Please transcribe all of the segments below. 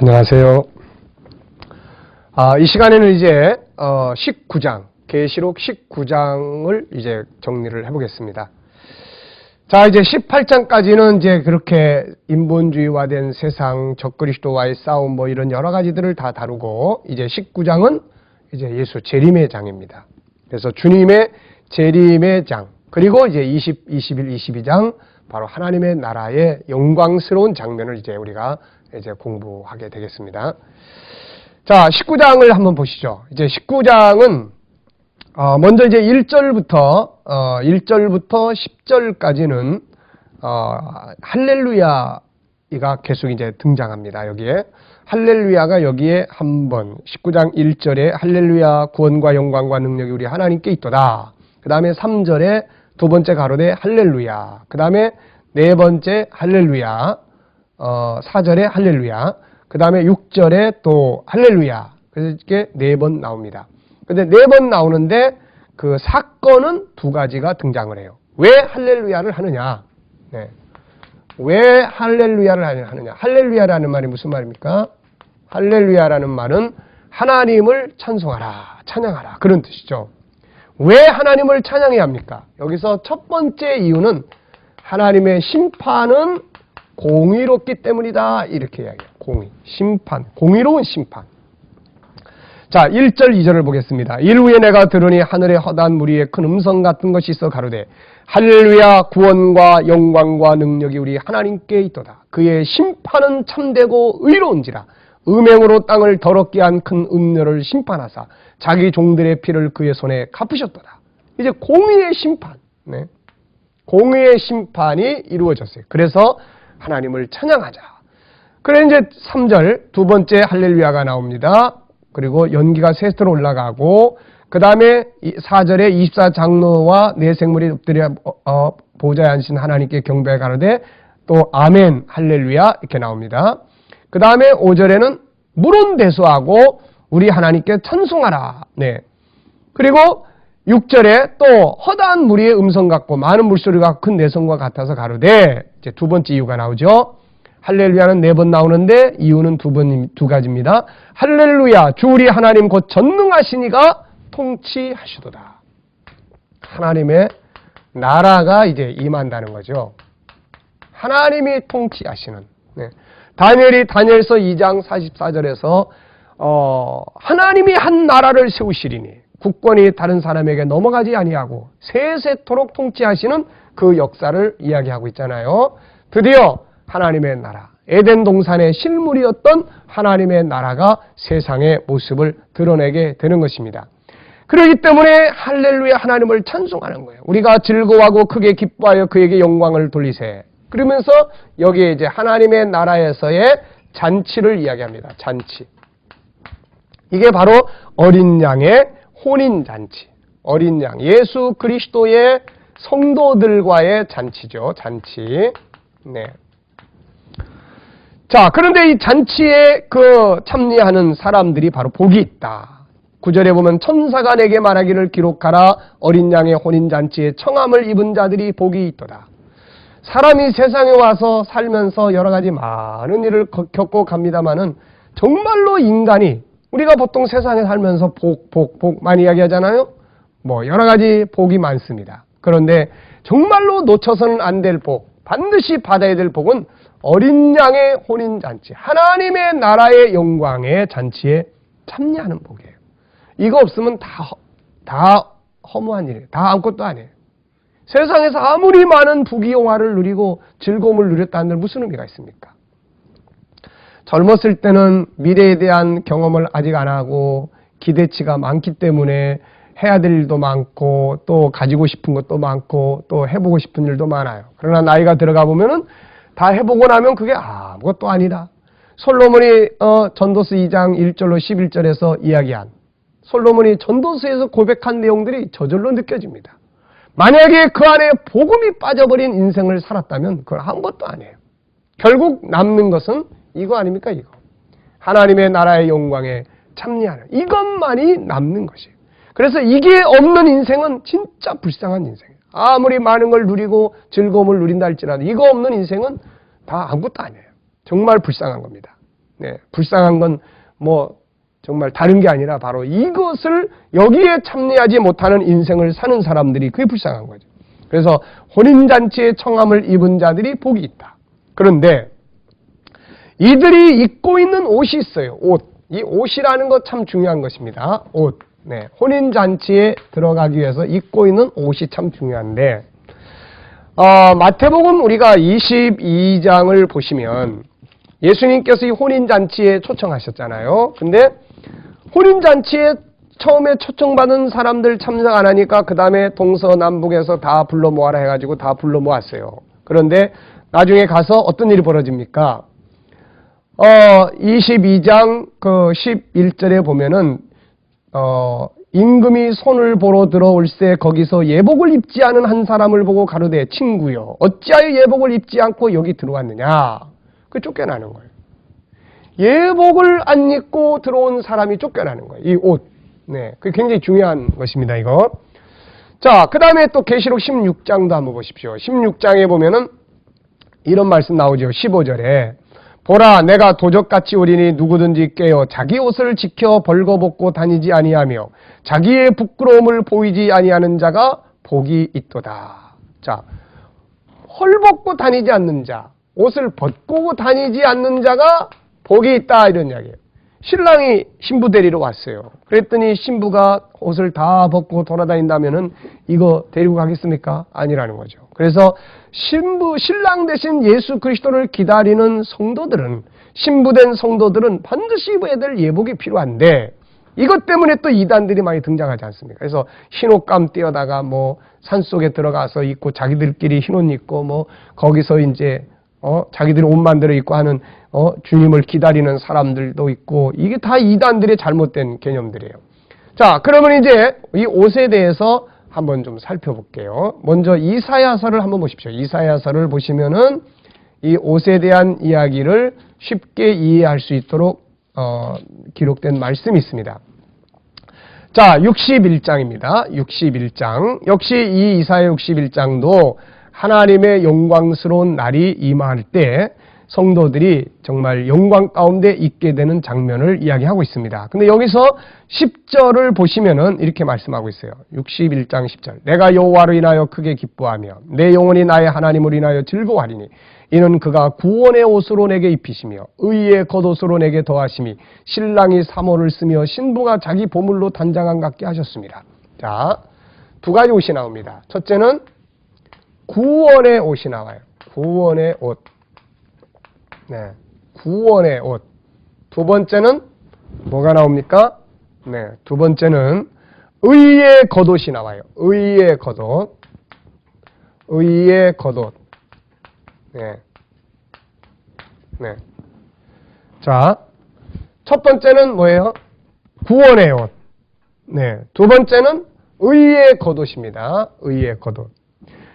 안녕하세요. 이 시간에는 이제 19장, 계시록 19장을 이제 정리를 해보겠습니다. 자, 이제 18장까지는 이제 그렇게 인본주의화된 세상, 적그리스도와의 싸움 뭐 이런 여러 가지들을 다 다루고, 이제 19장은 이제 예수 재림의 장입니다. 그래서 주님의 재림의 장, 그리고 이제 20, 21, 22장 바로 하나님의 나라의 영광스러운 장면을 이제 우리가 이제 공부하게 되겠습니다. 자, 19장을 한번 보시죠. 이제 19장은 먼저 이제 1절부터 10절까지는 할렐루야가 계속 이제 등장합니다. 여기에 할렐루야가 여기에 한 번, 19장 1절에 할렐루야 구원과 영광과 능력이 우리 하나님께 있도다. 그 다음에 3절에 두 번째 가로되 할렐루야. 그 다음에 네 번째 할렐루야. 4절에 할렐루야. 그 다음에 6절에 또 할렐루야. 그래서 이렇게 네 번 나옵니다. 근데 네 번 나오는데 그 사건은 두 가지가 등장을 해요. 왜 할렐루야를 하느냐? 네. 왜 할렐루야를 하느냐? 할렐루야라는 말이 무슨 말입니까? 할렐루야라는 말은 하나님을 찬송하라, 찬양하라. 그런 뜻이죠. 왜 하나님을 찬양해야 합니까? 여기서 첫 번째 이유는 하나님의 심판은 공의롭기 때문이다. 이렇게 이야기해요. 공의, 심판, 공의로운 심판. 자, 1절, 2절을 보겠습니다. 이후에 내가 들으니 하늘의 허다한 무리에 큰 음성 같은 것이 있어 가로되 할렐루야 구원과 영광과 능력이 우리 하나님께 있도다. 그의 심판은 참되고 의로운지라. 음행으로 땅을 더럽게 한 큰 음녀를 심판하사 자기 종들의 피를 그의 손에 갚으셨도다. 이제 공의의 심판, 네. 공의의 심판이 이루어졌어요. 그래서 하나님을 찬양하자. 그래 이제 3절 두 번째 할렐루야가 나옵니다. 그리고 연기가 셋으로 올라가고 그 다음에 4절에 24장로와 네 생물이 엎드려 보좌에 앉으신 하나님께 경배하여 가로되 또 아멘 할렐루야 이렇게 나옵니다. 그 다음에 5절에는 물론대수하고 우리 하나님께 찬송하라. 네. 그리고 6절에 또 허다한 무리의 음성 같고 많은 물소리가 큰 내성과 같아서 가로되 이제 두 번째 이유가 나오죠. 할렐루야는 네 번 나오는데 이유는 두 가지입니다. 할렐루야 주 우리 하나님 곧 전능하시니가 통치하시도다. 하나님의 나라가 이제 임한다는 거죠. 하나님이 통치하시는. 네. 다니엘이 다니엘서 2장 44절에서 하나님이 한 나라를 세우시리니 국권이 다른 사람에게 넘어가지 아니하고 세세토록 통치하시는 그 역사를 이야기하고 있잖아요. 드디어 하나님의 나라, 에덴 동산의 실물이었던 하나님의 나라가 세상의 모습을 드러내게 되는 것입니다. 그렇기 때문에 할렐루야 하나님을 찬송하는 거예요. 우리가 즐거워하고 크게 기뻐하여 그에게 영광을 돌리세. 그러면서 여기에 이제 하나님의 나라에서의 잔치를 이야기합니다. 잔치. 이게 바로 어린 양의 혼인잔치. 어린 양, 예수 그리스도의 성도들과의 잔치죠. 잔치. 네. 자, 그런데 이 잔치에 참여하는 사람들이 바로 복이 있다. 9절에 보면 천사가 내게 말하기를 기록하라. 어린 양의 혼인잔치에 청함을 입은 자들이 복이 있도다. 사람이 세상에 와서 살면서 여러 가지 많은 일을 겪고 갑니다마는 정말로 인간이 우리가 보통 세상에 살면서 복 많이 이야기하잖아요. 뭐 여러 가지 복이 많습니다. 그런데 정말로 놓쳐서는 안 될 복, 반드시 받아야 될 복은 어린 양의 혼인잔치, 하나님의 나라의 영광의 잔치에 참여하는 복이에요. 이거 없으면 다 허무한 일이에요. 다 아무것도 아니에요. 세상에서 아무리 많은 부귀영화를 누리고 즐거움을 누렸다 한들 무슨 의미가 있습니까? 젊었을 때는 미래에 대한 경험을 아직 안 하고 기대치가 많기 때문에 해야 될 일도 많고 또 가지고 싶은 것도 많고 또 해보고 싶은 일도 많아요. 그러나 나이가 들어가 보면은 다 해보고 나면 그게 아무것도 아니다. 솔로몬이 전도서 2장 1절로 11절에서 이야기한 솔로몬이 전도서에서 고백한 내용들이 저절로 느껴집니다. 만약에 그 안에 복음이 빠져버린 인생을 살았다면 그건 아무것도 아니에요. 결국 남는 것은 이거 아닙니까? 이거. 하나님의 나라의 영광에 참여하는 이것만이 남는 것이에요. 그래서 이게 없는 인생은 진짜 불쌍한 인생이에요. 아무리 많은 걸 누리고 즐거움을 누린다 할지라도 이거 없는 인생은 다 아무것도 아니에요. 정말 불쌍한 겁니다. 네, 불쌍한 건 뭐 정말 다른 게 아니라 바로 이것을 여기에 참여하지 못하는 인생을 사는 사람들이 그게 불쌍한 거죠. 그래서 혼인잔치의 청함을 입은 자들이 복이 있다. 그런데 이들이 입고 있는 옷이 있어요. 옷. 이 옷이라는 것 참 중요한 것입니다. 옷. 네, 혼인잔치에 들어가기 위해서 입고 있는 옷이 참 중요한데 마태복음 우리가 22장을 보시면 예수님께서 이 혼인잔치에 초청하셨잖아요. 근데 혼인잔치에 처음에 초청받은 사람들 참석 안 하니까 그 다음에 동서남북에서 다 불러 모아라 해가지고 다 불러 모았어요. 그런데 나중에 가서 어떤 일이 벌어집니까? 22장 그 11절에 보면은 임금이 손을 보러 들어올세 거기서 예복을 입지 않은 한 사람을 보고 가로되 친구여 어찌하여 예복을 입지 않고 여기 들어왔느냐? 그 쫓겨나는 거예요. 예복을 안 입고 들어온 사람이 쫓겨나는 거예요. 이 옷. 네, 그게 굉장히 중요한 것입니다, 이거. 자, 그 다음에 또 계시록 16장도 한번 보십시오. 16장에 보면은 이런 말씀 나오죠. 15절에 보라 내가 도적같이 오리니 누구든지 깨어 자기 옷을 지켜 벌거벗고 다니지 아니하며 자기의 부끄러움을 보이지 아니하는 자가 복이 있도다. 자, 헐벗고 다니지 않는 자, 옷을 벗고 다니지 않는 자가 복이 있다 이런 이야기예요. 신랑이 신부 데리러 왔어요. 그랬더니 신부가 옷을 다 벗고 돌아다닌다면은 이거 데리고 가겠습니까? 아니라는 거죠. 그래서 신랑 대신 예수 그리스도를 기다리는 성도들은, 신부된 성도들은 반드시 입어야 될 예복이 필요한데 이것 때문에 또 이단들이 많이 등장하지 않습니까? 그래서 흰옷감 띄어다가 뭐 산속에 들어가서 입고 자기들끼리 흰옷 입고 뭐 거기서 이제 자기들이 옷 만들어 입고 하는 주님을 기다리는 사람들도 있고 이게 다 이단들의 잘못된 개념들이에요. 자, 그러면 이제 이 옷에 대해서 한번 좀 살펴볼게요. 먼저 이사야서를 한번 보십시오. 이사야서를 보시면은 이 옷에 대한 이야기를 쉽게 이해할 수 있도록 기록된 말씀이 있습니다. 자, 61장입니다. 61장. 역시 이 이사야 61장도 하나님의 영광스러운 날이 임할 때 성도들이 정말 영광 가운데 있게 되는 장면을 이야기하고 있습니다. 근데 여기서 10절을 보시면은 이렇게 말씀하고 있어요. 61장 10절. 내가 여호와로 인하여 크게 기뻐하며 내 영혼이 나의 하나님을 인하여 즐거워하리니 이는 그가 구원의 옷으로 내게 입히시며 의의 겉옷으로 내게 더하심이 신랑이 사모를 쓰며 신부가 자기 보물로 단장한 같게 하셨습니다. 자, 두 가지 옷이 나옵니다. 첫째는 구원의 옷이 나와요. 구원의 옷. 네, 구원의 옷. 두 번째는 뭐가 나옵니까? 네, 두 번째는 의의 겉옷이 나와요. 의의 겉옷. 의의 겉옷. 네. 네. 자, 첫 번째는 뭐예요? 구원의 옷. 네. 두 번째는 의의 겉옷입니다. 의의 겉옷.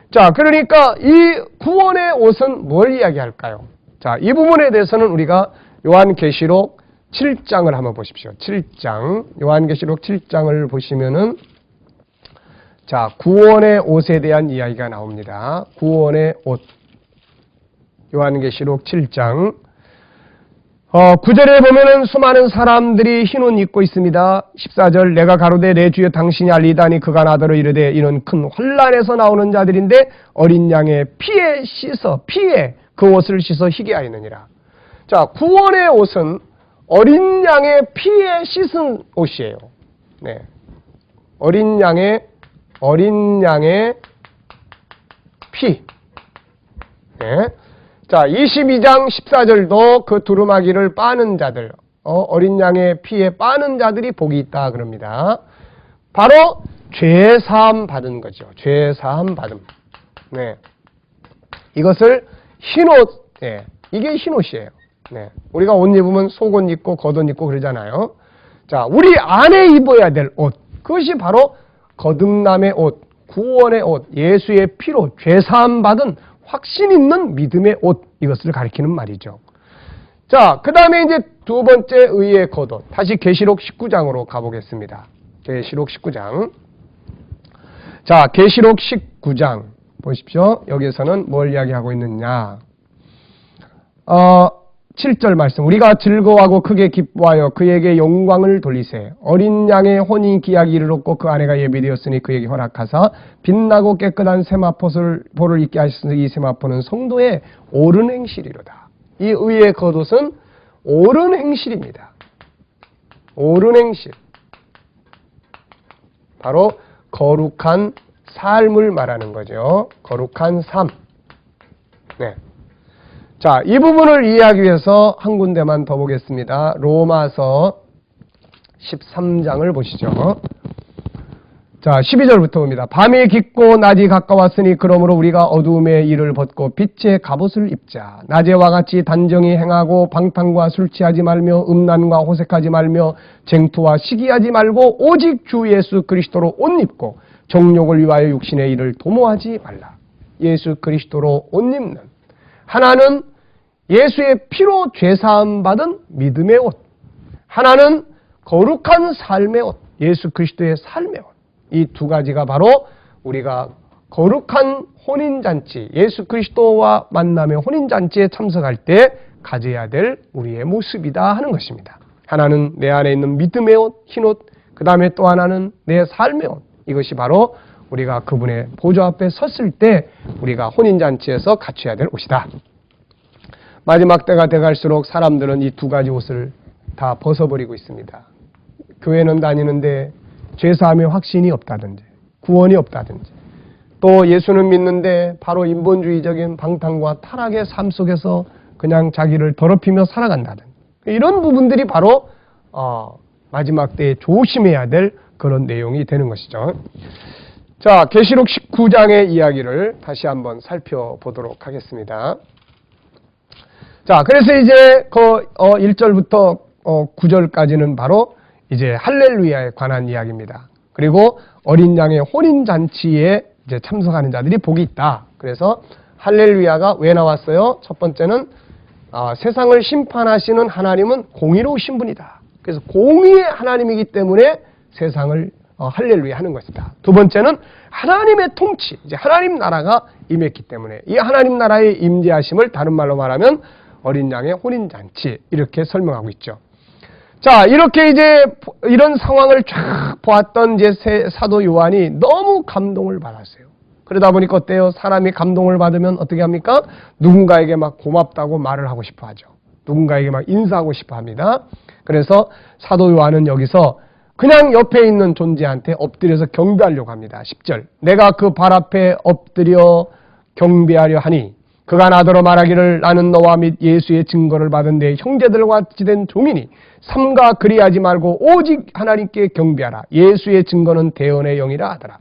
자, 그러니까 이 구원의 옷은 뭘 이야기할까요? 자, 이 부분에 대해서는 우리가 요한계시록 7장을 한번 보십시오. 7장. 요한계시록 7장을 보시면은 자, 구원의 옷에 대한 이야기가 나옵니다. 구원의 옷. 요한계시록 7장. 9절에 보면은 수많은 사람들이 흰옷 입고 있습니다. 14절 내가 가로되 내 주여 당신이 알리다니 그가 나더러 이르되 이는 큰 환난에서 나오는 자들인데 어린 양의 피에 그 옷을 씻어 희게 하였느니라. 자, 구원의 옷은 어린 양의 피에 씻은 옷이에요. 네. 어린 양의 피. 네. 자, 22장 14절도 그 두루마기를 빠는 자들, 어린 양의 피에 빠는 자들이 복이 있다 그럽니다. 바로 죄사함 받은 거죠. 죄사함 받음. 네. 이것을 흰옷, 네. 이게 흰옷이에요. 네. 우리가 옷 입으면 속옷 입고 겉옷 입고 그러잖아요. 자, 우리 안에 입어야 될 옷. 그것이 바로 거듭남의 옷, 구원의 옷, 예수의 피로 죄사함 받은 확신 있는 믿음의 옷, 이것을 가리키는 말이죠. 자, 그 다음에 이제 두 번째 의의 겉옷. 다시 계시록 19장으로 가보겠습니다. 계시록 19장. 자, 계시록 19장. 보십시오. 여기서는 뭘 이야기하고 있느냐. 7절 말씀. 우리가 즐거워하고 크게 기뻐하여 그에게 영광을 돌리세. 어린 양의 혼인 기약이 이르렀고 그 아내가 예비되었으니 그에게 허락하사 빛나고 깨끗한 세마포를 입게 하셨으니 이 세마포는 성도의 옳은 행실이로다. 이 의의 겉옷은 옳은 행실입니다. 옳은 행실. 바로 거룩한 삶을 말하는 거죠. 거룩한 삶. 네. 자, 이 부분을 이해하기 위해서 한 군데만 더 보겠습니다. 로마서 13장을 보시죠. 자, 12절부터 봅니다. 밤이 깊고 낮이 가까웠으니 그러므로 우리가 어두움의 일을 벗고 빛의 갑옷을 입자. 낮에와 같이 단정히 행하고 방탕과 술 취하지 말며 음란과 호색하지 말며 쟁투와 시기하지 말고 오직 주 예수 그리스도로 옷 입고 정욕을 위하여 육신의 일을 도모하지 말라. 예수 그리스도로 옷 입는 하나는 예수의 피로 죄사함 받은 믿음의 옷, 하나는 거룩한 삶의 옷, 예수 그리스도의 삶의 옷. 이 두 가지가 바로 우리가 거룩한 혼인잔치, 예수 그리스도와 만남의 혼인잔치에 참석할 때 가져야 될 우리의 모습이다 하는 것입니다. 하나는 내 안에 있는 믿음의 옷, 흰 옷, 그 다음에 또 하나는 내 삶의 옷. 이것이 바로 우리가 그분의 보좌 앞에 섰을 때 우리가 혼인잔치에서 갖춰야 될 옷이다. 마지막 때가 돼갈수록 사람들은 이 두 가지 옷을 다 벗어버리고 있습니다. 교회는 다니는데 죄사함의 확신이 없다든지 구원이 없다든지 또 예수는 믿는데 바로 인본주의적인 방탕과 타락의 삶 속에서 그냥 자기를 더럽히며 살아간다든지 이런 부분들이 바로 마지막 때에 조심해야 될 그런 내용이 되는 것이죠. 자, 계시록 19장의 이야기를 다시 한번 살펴보도록 하겠습니다. 자, 그래서 이제 그 1절부터 9절까지는 바로 이제 할렐루야에 관한 이야기입니다. 그리고 어린 양의 혼인 잔치에 이제 참석하는 자들이 복이 있다. 그래서 할렐루야가 왜 나왔어요? 첫 번째는 세상을 심판하시는 하나님은 공의로우신 분이다. 그래서 공의의 하나님이기 때문에 세상을 할렐루야 하는 것이다. 두 번째는 하나님의 통치, 이제 하나님 나라가 임했기 때문에 이 하나님 나라의 임재하심을 다른 말로 말하면 어린 양의 혼인 잔치 이렇게 설명하고 있죠. 자, 이렇게 이제 이런 상황을 쫙 보았던 이제 사도 요한이 너무 감동을 받았어요. 그러다 보니까 어때요? 사람이 감동을 받으면 어떻게 합니까? 누군가에게 막 고맙다고 말을 하고 싶어 하죠. 누군가에게 막 인사하고 싶어 합니다. 그래서 사도 요한은 여기서 그냥 옆에 있는 존재한테 엎드려서 경배하려고 합니다. 10절. 내가 그 발 앞에 엎드려 경배하려 하니 그가 나더러 말하기를 나는 너와 및 예수의 증거를 받은 내 형제들과 같이 된 종이니 삼가 그리하지 말고 오직 하나님께 경배하라. 예수의 증거는 대언의 영이라 하더라.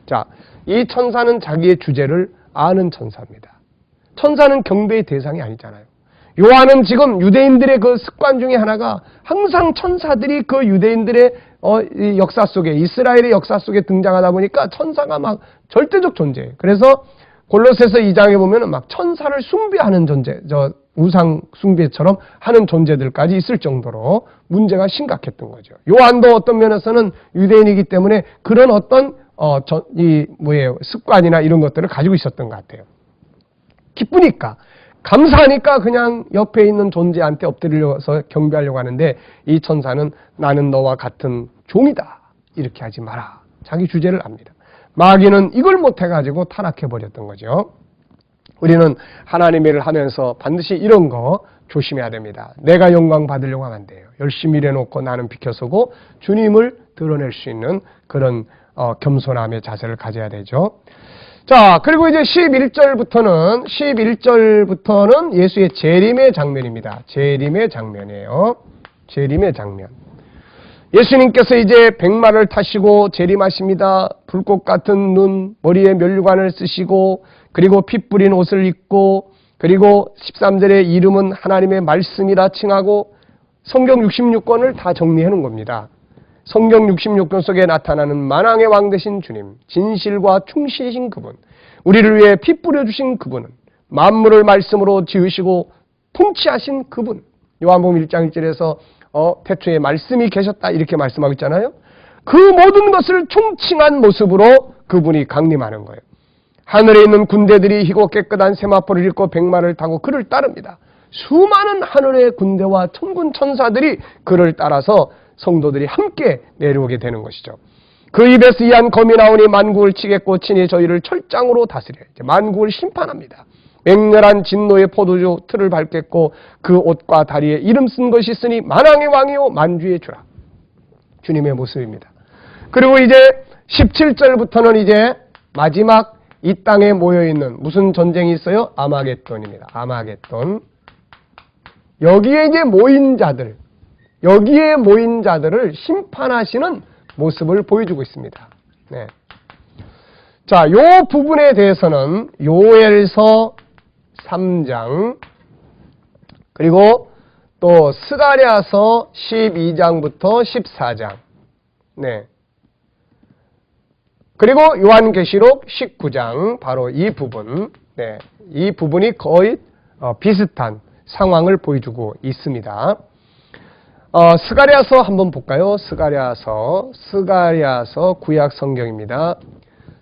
자, 이 천사는 자기의 주제를 아는 천사입니다. 천사는 경배의 대상이 아니잖아요. 요한은 지금 유대인들의 그 습관 중에 하나가 항상 천사들이 그 유대인들의 역사 속에 이스라엘의 역사 속에 등장하다 보니까 천사가 막 절대적 존재예요. 그래서 골로새서 2장에 보면은 막 천사를 숭배하는 존재, 우상 숭배처럼 하는 존재들까지 있을 정도로 문제가 심각했던 거죠. 요한도 어떤 면에서는 유대인이기 때문에 그런 어떤 습관이나 이런 것들을 가지고 있었던 것 같아요. 기쁘니까, 감사하니까 그냥 옆에 있는 존재한테 엎드려서 경배하려고 하는데 이 천사는 나는 너와 같은 종이다. 이렇게 하지 마라. 자기 주제를 압니다. 마귀는 이걸 못해가지고 타락해버렸던 거죠. 우리는 하나님의 일을 하면서 반드시 이런 거 조심해야 됩니다. 내가 영광 받으려고 하면 안 돼요. 열심히 일해놓고 나는 비켜서고 주님을 드러낼 수 있는 그런 겸손함의 자세를 가져야 되죠. 자, 그리고 이제 11절부터는 예수의 재림의 장면입니다. 재림의 장면이에요. 재림의 장면. 예수님께서 이제 백마를 타시고 재림하십니다. 불꽃 같은 눈, 머리에 면류관을 쓰시고 그리고 피 뿌린 옷을 입고 그리고 13절의 이름은 하나님의 말씀이라 칭하고 성경 66권을 다 정리해 놓은 겁니다. 성경 66권 속에 나타나는 만왕의 왕 되신 주님, 진실과 충실이신 그분, 우리를 위해 피 뿌려주신 그분은 만물을 말씀으로 지으시고 통치하신 그분, 요한복음 1장 1절에서 태초에 말씀이 계셨다 이렇게 말씀하고 있잖아요. 그 모든 것을 총칭한 모습으로 그분이 강림하는 거예요. 하늘에 있는 군대들이 희고 깨끗한 세마포를 입고 백마를 타고 그를 따릅니다. 수많은 하늘의 군대와 천군 천사들이 그를 따라서 성도들이 함께 내려오게 되는 것이죠. 그 입에서 이한 검이 나오니 만국을 치겠고 친히 저희를 철장으로 다스려 이제 만국을 심판합니다. 맹렬한 진노의 포도주 틀을 밟겠고 그 옷과 다리에 이름 쓴 것이 있으니 만왕의 왕이요 만주의 주라. 주님의 모습입니다. 그리고 이제 17절부터는 이제 마지막 이 땅에 모여있는 무슨 전쟁이 있어요? 아마겟돈입니다. 아마겟돈. 여기에 이제 여기에 모인 자들을 심판하시는 모습을 보여주고 있습니다. 네. 자, 요 부분에 대해서는 요엘서 3장 그리고 또 스가랴서 12장부터 14장 네. 그리고 요한계시록 19장 바로 이 부분 네. 이 부분이 거의 비슷한 상황을 보여주고 있습니다. 스가랴서 한번 볼까요? 스가랴서 구약 성경입니다.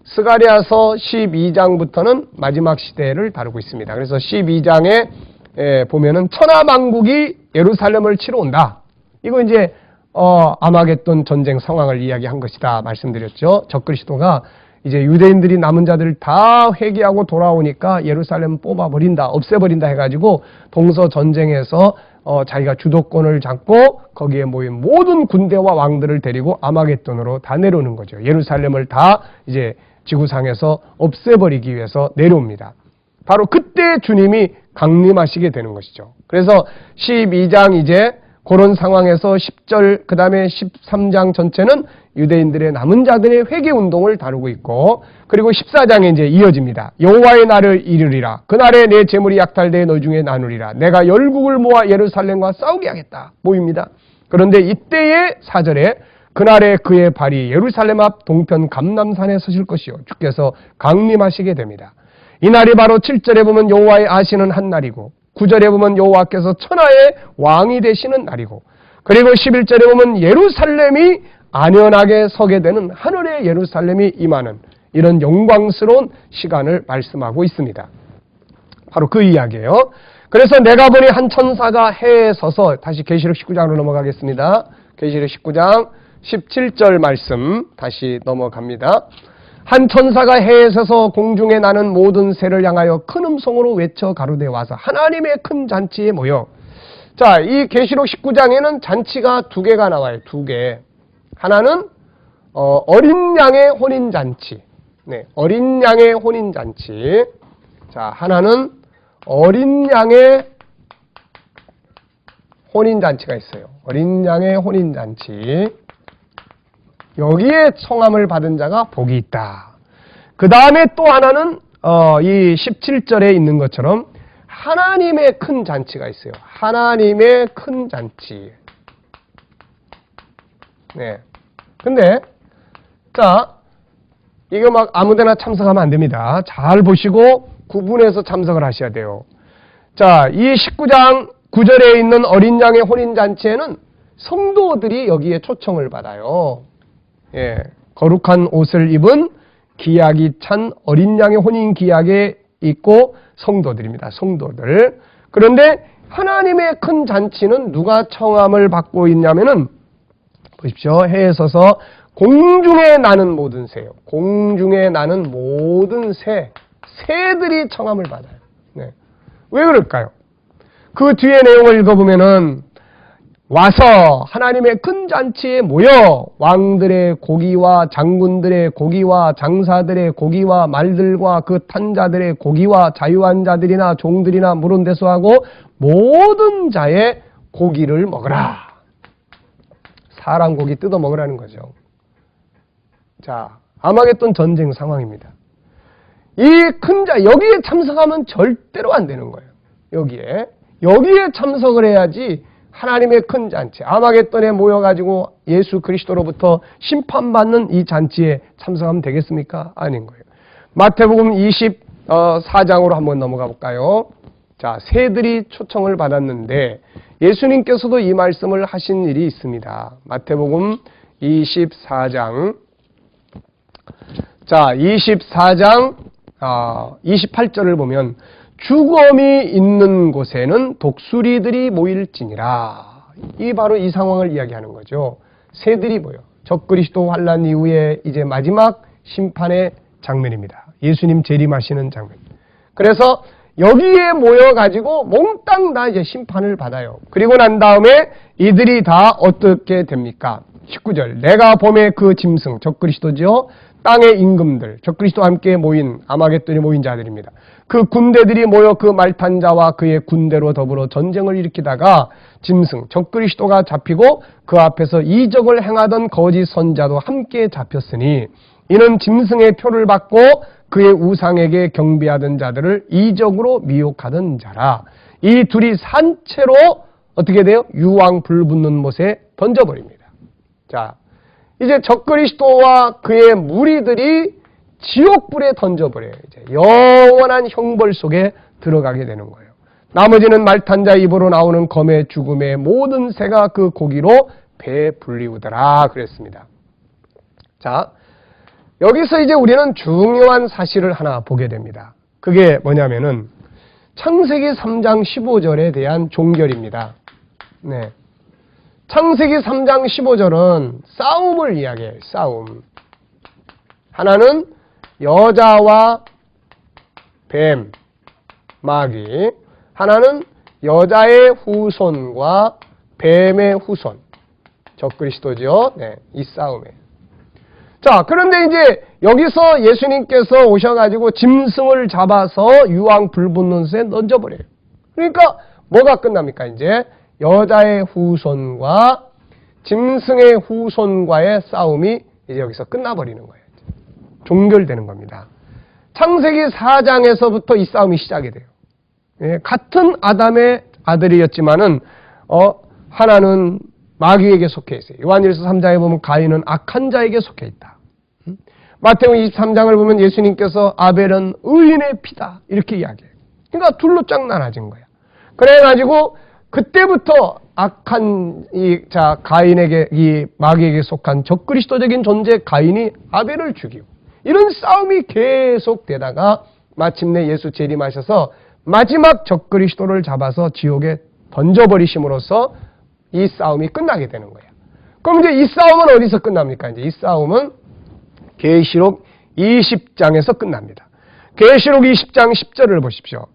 스가랴서 12장부터는 마지막 시대를 다루고 있습니다. 그래서 12장에 보면은 천하만국이 예루살렘을 치러 온다. 이거 이제 아마겟돈 전쟁 상황을 이야기한 것이다 말씀드렸죠. 적그리스도가 이제 유대인들이 남은 자들을 다 회개하고 돌아오니까 예루살렘 뽑아버린다, 없애버린다 해가지고 동서 전쟁에서 자기가 주도권을 잡고 거기에 모인 모든 군대와 왕들을 데리고 아마겟돈으로 다 내려오는 거죠. 예루살렘을 다 이제 지구상에서 없애버리기 위해서 내려옵니다. 바로 그때 주님이 강림하시게 되는 것이죠. 그래서 12장 이제 그런 상황에서 10절 그 다음에 13장 전체는 유대인들의 남은 자들의 회개 운동을 다루고 있고 그리고 14장에 이제 이어집니다. 여호와의 날을 이르리라. 그날에 내 재물이 약탈되어 너희 중에 나누리라. 내가 열국을 모아 예루살렘과 싸우게 하겠다. 모입니다. 그런데 이때의 4절에 그날에 그의 발이 예루살렘 앞 동편 감람산에 서실 것이요 주께서 강림하시게 됩니다. 이 날이 바로 7절에 보면 여호와의 아시는 한 날이고 9절에 보면 여호와께서 천하의 왕이 되시는 날이고 그리고 11절에 보면 예루살렘이 안연하게 서게 되는 하늘의 예루살렘이 임하는 이런 영광스러운 시간을 말씀하고 있습니다. 바로 그 이야기예요. 그래서 내가 보니 한 천사가 해에 서서 다시 계시록 19장으로 넘어가겠습니다. 계시록 19장 17절 말씀 다시 넘어갑니다. 한 천사가 해에 서서 공중에 나는 모든 새를 향하여 큰 음성으로 외쳐 가로되 와서 하나님의 큰 잔치에 모여. 자, 이 계시록 19장에는 잔치가 두 개가 나와요. 두 개. 하나는 어린 양의 혼인 잔치. 네, 어린 양의 혼인 잔치. 자, 하나는 어린 양의 혼인 잔치가 있어요. 어린 양의 혼인 잔치. 여기에 청함을 받은 자가 복이 있다. 그 다음에 또 하나는 이 17절에 있는 것처럼 하나님의 큰 잔치가 있어요. 하나님의 큰 잔치. 네. 근데 자, 이거 막 아무데나 참석하면 안 됩니다. 잘 보시고 구분해서 참석을 하셔야 돼요. 자, 이 19장 9절에 있는 어린 양의 혼인 잔치에는 성도들이 여기에 초청을 받아요. 예, 거룩한 옷을 입은 기약이 찬 어린 양의 혼인 기약에 있고 성도들입니다. 성도들. 그런데 하나님의 큰 잔치는 누가 청함을 받고 있냐면은 보십시오. 해에 서서 공중에 나는 모든 새요. 공중에 나는 모든 새들이 청함을 받아요. 네. 왜 그럴까요? 그 뒤에 내용을 읽어보면은 와서 하나님의 큰 잔치에 모여 왕들의 고기와 장군들의 고기와 장사들의 고기와 말들과 그 탄자들의 고기와 자유한 자들이나 종들이나 물은대수하고 모든 자의 고기를 먹으라. 사람 고기 뜯어 먹으라는 거죠. 자, 아마겟돈 전쟁 상황입니다. 이 큰 자 여기에 참석하면 절대로 안 되는 거예요. 여기에 참석을 해야지 하나님의 큰 잔치, 아마겟돈에 모여가지고 예수 그리스도로부터 심판받는 이 잔치에 참석하면 되겠습니까? 아닌 거예요. 마태복음 24장으로 한번 넘어가 볼까요? 자, 새들이 초청을 받았는데 예수님께서도 이 말씀을 하신 일이 있습니다. 마태복음 24장. 자, 24장 28절을 보면 죽음이 있는 곳에는 독수리들이 모일지니라. 이 바로 이 상황을 이야기하는 거죠. 새들이 모여. 적그리스도 환란 이후에 이제 마지막 심판의 장면입니다. 예수님 재림하시는 장면. 그래서 여기에 모여가지고 몽땅 다 이제 심판을 받아요. 그리고 난 다음에 이들이 다 어떻게 됩니까? 19절. 내가 봄에 그 짐승, 적그리스도죠. 땅의 임금들, 적그리스도와 함께 모인 아마겟돈에 모인 자들입니다. 그 군대들이 모여 그 말탄 자와 그의 군대로 더불어 전쟁을 일으키다가 짐승, 적그리스도가 잡히고 그 앞에서 이적을 행하던 거짓 선자도 함께 잡혔으니 이는 짐승의 표를 받고 그의 우상에게 경배하던 자들을 이적으로 미혹하던 자라. 이 둘이 산채로 어떻게 돼요? 유황 불붙는 못에 던져버립니다. 자, 이제 적그리스도와 그의 무리들이 지옥불에 던져버려요. 이제 영원한 형벌 속에 들어가게 되는 거예요. 나머지는 말탄자 입으로 나오는 검의 죽음의 모든 새가 그 고기로 배에 불리우더라 그랬습니다. 자, 여기서 이제 우리는 중요한 사실을 하나 보게 됩니다. 그게 뭐냐면은 창세기 3장 15절에 대한 종결입니다. 네. 창세기 3장 15절은 싸움을 이야기해요. 싸움. 하나는 여자와 뱀, 마귀. 하나는 여자의 후손과 뱀의 후손. 적그리스도죠. 네, 이 싸움에. 자, 그런데 이제 여기서 예수님께서 오셔가지고 짐승을 잡아서 유황 불붙는 새 던져버려요. 그러니까 뭐가 끝납니까? 이제 여자의 후손과 짐승의 후손과의 싸움이 이제 여기서 끝나버리는 거예요. 종결되는 겁니다. 창세기 4장에서부터 이 싸움이 시작이 돼요. 예, 같은 아담의 아들이었지만은 하나는 마귀에게 속해 있어요. 요한일서 3장에 보면 가인은 악한 자에게 속해 있다. 마태복 23장을 보면 예수님께서 아벨은 의인의 피다 이렇게 이야기해요. 그러니까 둘로 쫙 나눠진 거야. 그래가지고 그때부터 악한 가인에게 이 마귀에게 속한 적그리스도적인 존재 가인이 아벨을 죽이고 이런 싸움이 계속되다가 마침내 예수 재림하셔서 마지막 적그리스도를 잡아서 지옥에 던져버리심으로써 이 싸움이 끝나게 되는 거예요. 그럼 이제 이 싸움은 어디서 끝납니까? 이제 이 싸움은 계시록 20장에서 끝납니다. 계시록 20장 10절을 보십시오.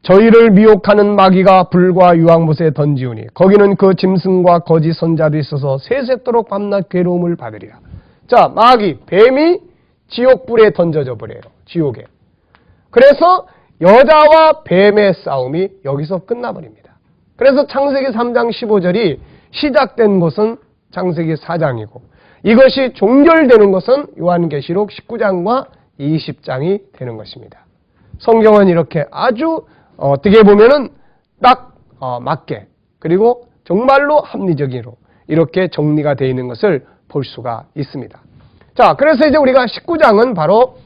저희를 미혹하는 마귀가 불과 유황못에 던지우니 거기는 그 짐승과 거짓 선자도 있어서 세세토록 밤낮 괴로움을 받으리라. 자, 마귀, 뱀이 지옥불에 던져져 버려요. 지옥에. 그래서 여자와 뱀의 싸움이 여기서 끝나버립니다. 그래서 창세기 3장 15절이 시작된 곳은 창세기 4장이고 이것이 종결되는 것은 요한계시록 19장과 20장이 되는 것입니다. 성경은 이렇게 아주 어떻게 보면은 딱 맞게 그리고 정말로 합리적으로 이렇게 정리가 되어 있는 것을 볼 수가 있습니다. 자, 그래서 이제 우리가 19장은 바로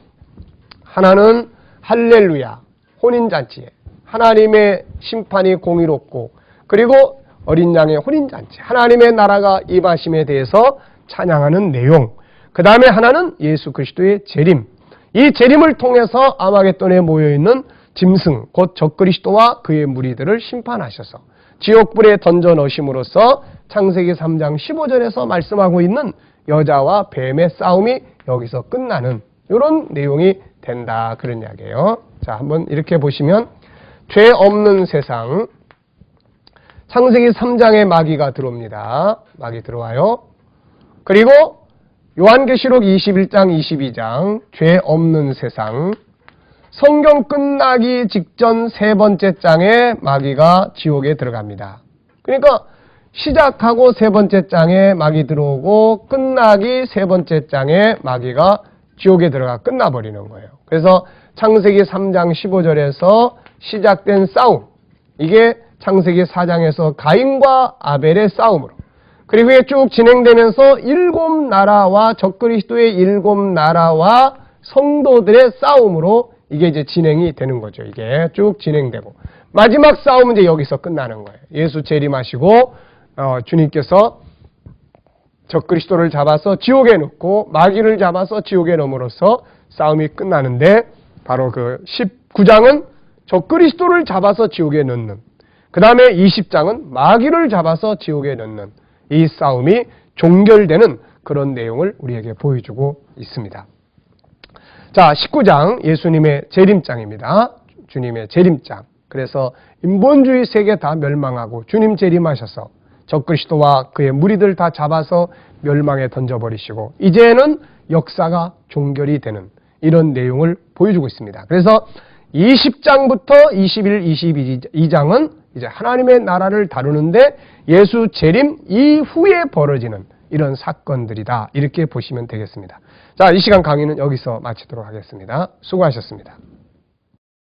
하나는 할렐루야, 혼인잔치에 하나님의 심판이 공의롭고 그리고 어린 양의 혼인잔치, 하나님의 나라가 임하심에 대해서 찬양하는 내용. 그 다음에 하나는 예수 그리스도의 재림. 이 재림을 통해서 아마겟돈에 모여있는 짐승, 곧 적그리스도와 그의 무리들을 심판하셔서 지옥불에 던져 넣으심으로써 창세기 3장 15절에서 말씀하고 있는 여자와 뱀의 싸움이 여기서 끝나는 이런 내용이 된다. 그런 이야기예요. 자, 한번 이렇게 보시면 죄 없는 세상, 창세기 3장에 마귀가 들어옵니다. 마귀 들어와요. 그리고 요한계시록 21장, 22장, 죄 없는 세상, 성경 끝나기 직전 세 번째 장에 마귀가 지옥에 들어갑니다. 그러니까 시작하고 세 번째 장에 마귀 들어오고 끝나기 세 번째 장에 마귀가 지옥에 들어가 끝나버리는 거예요. 그래서 창세기 3장 15절에서 시작된 싸움, 이게 창세기 4장에서 가인과 아벨의 싸움으로, 그리고 이게 쭉 진행되면서 일곱 나라와 적그리스도의 일곱 나라와 성도들의 싸움으로 이게 이제 진행이 되는 거죠. 이게 쭉 진행되고 마지막 싸움은 이제 여기서 끝나는 거예요. 예수 재림하시고 주님께서 적그리스도를 잡아서 지옥에 넣고 마귀를 잡아서 지옥에 넣음으로써 싸움이 끝나는데 바로 그 19장은 적그리스도를 잡아서 지옥에 넣는, 그 다음에 20장은 마귀를 잡아서 지옥에 넣는 이 싸움이 종결되는 그런 내용을 우리에게 보여주고 있습니다. 자, 19장 예수님의 재림장입니다. 주님의 재림장. 그래서 인본주의 세계 다 멸망하고 주님 재림하셔서 적그리스도와 그의 무리들 다 잡아서 멸망에 던져버리시고 이제는 역사가 종결이 되는 이런 내용을 보여주고 있습니다. 그래서 20장부터 21, 22장은 이제 하나님의 나라를 다루는데 예수 재림 이후에 벌어지는 이런 사건들이다. 이렇게 보시면 되겠습니다. 자, 이 시간 강의는 여기서 마치도록 하겠습니다. 수고하셨습니다.